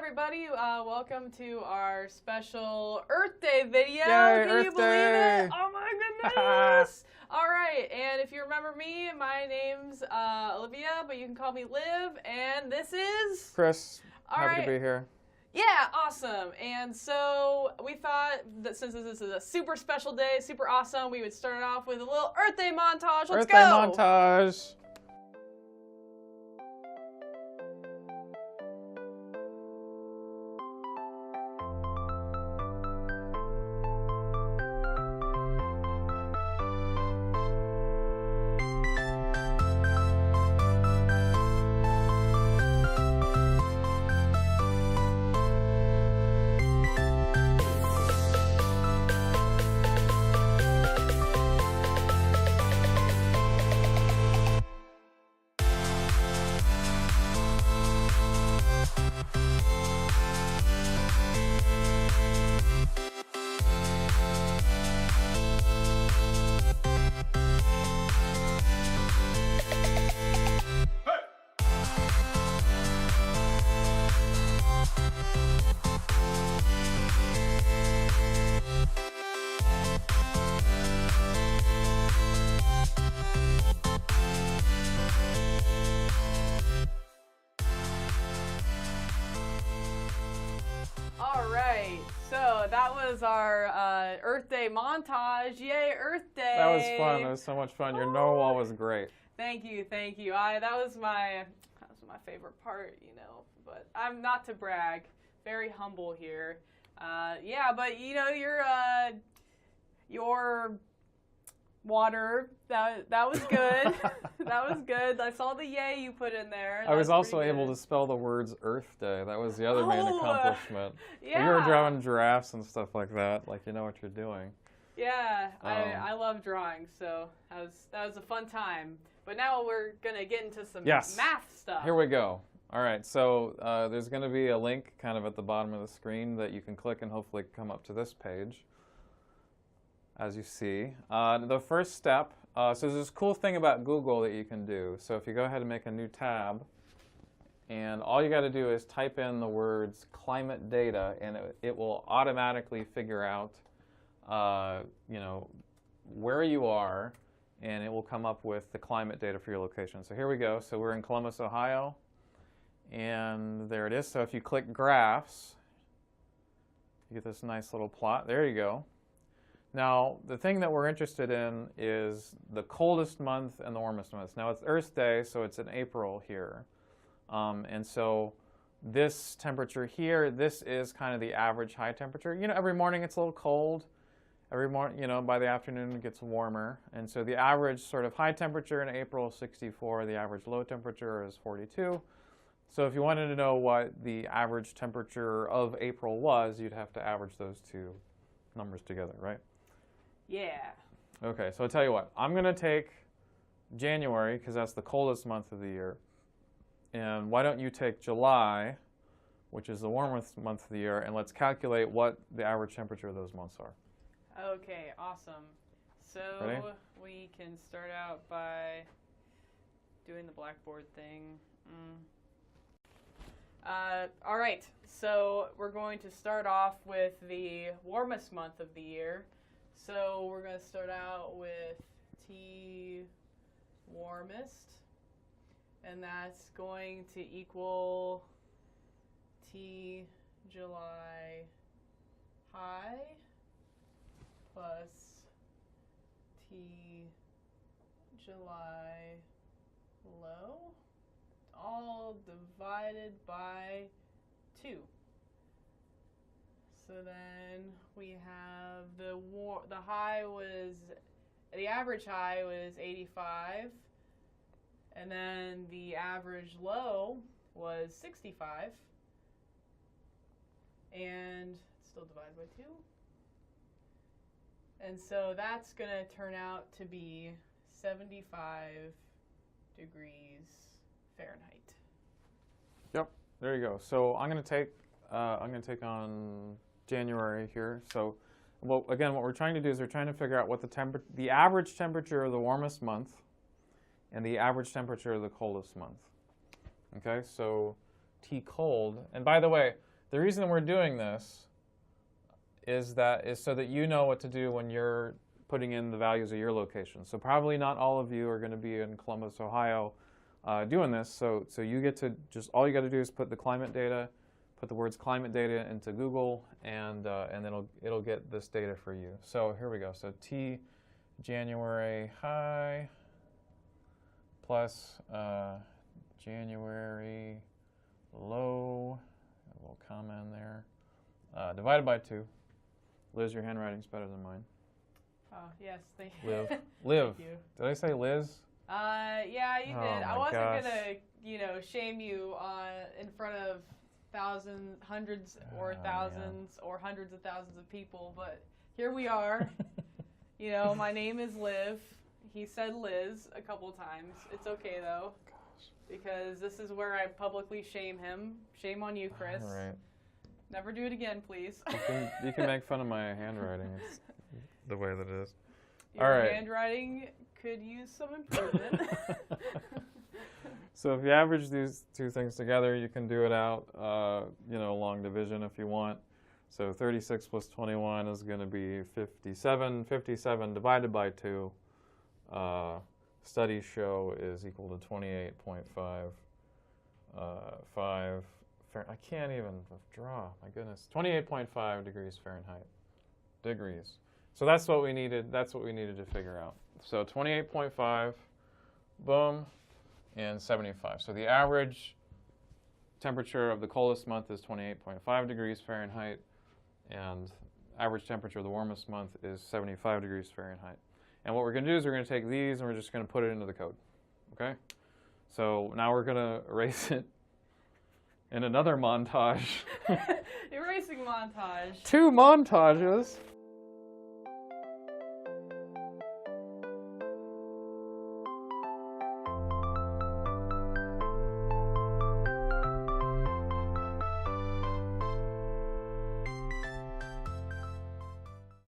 everybody. Welcome to our special Earth Day video. Yay, Can Earth you believe Day. it? Oh my goodness! All right, and if you remember me, my name's Olivia, but you can call me Liv, and this is Chris, All happy right. to be here. Yeah, awesome. And so we thought that since this is a super special day, super awesome, we would start it off with a little Earth Day montage. Let's Earth go. Day montage. All right, so that was our Earth Day montage. Yay, Earth Day! That was fun. It was so much fun. Your narwhal was great. Thank you, thank you. That was my favorite part, you know. But I'm not to brag, very humble here. Yeah, but you know your water that was good. That was good. I saw the yay you put in there. I was also pretty able good. to spell the words Earth Day. That was the other main Oh, accomplishment. Yeah. You were drawing giraffes and stuff like that. Like, you know what you're doing. Yeah, I love drawing, so that was a fun time. But now we're gonna get into some Yes. math stuff. Here we go. All right, so there's going to be a link kind of at the bottom of the screen that you can click and hopefully come up to this page, as you see. The first step, so there's this cool thing about Google that you can do. So if you go ahead and make a new tab, and all you got to do is type in the words climate data, and it will automatically figure out, you know, where you are, and it will come up with the climate data for your location. So here we go. So we're in Columbus, Ohio. And there it is. So if you click graphs, you get this nice little plot. There you go. Now, the thing that we're interested in is the coldest month and the warmest month. Now, it's Earth Day, so it's in April here. And so this temperature here, this is kind of the average high temperature. You know, every morning it's a little cold. Every morning, you know, by the afternoon it gets warmer. And so the average sort of high temperature in April is 64. The average low temperature is 42. So if you wanted to know what the average temperature of April was, you'd have to average those two numbers together, right? Yeah. Okay, so I'll tell you what. I'm going to take January, because that's the coldest month of the year. And why don't you take July, which is the warmest month of the year, and let's calculate what the average temperature of those months are. Okay, awesome. So Ready? we can start out by doing the blackboard thing. All right, so we're going to start off with the warmest month of the year. So we're going to start out with T warmest, and that's going to equal T July high plus T July low, all divided by 2. So then we have the average high was 85, and then the average low was 65, and still divided by 2. And so that's going to turn out to be 75 degrees Fahrenheit. Yep, there you go. So I'm going to take on January here. So what we're trying to do is we're trying to figure out what the average temperature of the warmest month and the average temperature of the coldest month. Okay, so T cold. And by the way, The reason we're doing this is so that you know what to do when you're putting in the values of your location. So probably not all of you are going to be in Columbus, Ohio, doing this. So you get to all you got to do is put the climate data, put the words climate data into Google, and it'll get this data for you. So here we go. So T January high plus January low, a little comma in there, divided by 2. Liz, your handwriting's better than mine. Oh, yes, thank you. Liv. Liv. Thank you. Did I say Liz? Yeah, you Oh did. I my wasn't gosh. gonna, shame you in front of hundreds or Oh, thousands or hundreds of thousands of people, but here we are. My name is Liv. He said Liz a couple times. It's okay though, because this is where I publicly shame him. Shame on you, Chris. All right. Never do it again, please. You can make fun of my handwriting. It's the way that it is. Your All right. handwriting could use some improvement. So if you average these two things together, you can do it out, long division if you want. So 36 plus 21 is going to be 57. 57 divided by 2, studies show is equal to 28.5. I can't even draw, my goodness. 28.5 degrees Fahrenheit. Degrees. So that's what we needed. That's what we needed to figure out. So 28.5, boom, and 75. So the average temperature of the coldest month is 28.5 degrees Fahrenheit, and average temperature of the warmest month is 75 degrees Fahrenheit. And what we're going to do is we're going to take these and we're just going to put it into the code. Okay? So now we're going to erase it in another montage. Erasing montage. 2 montages.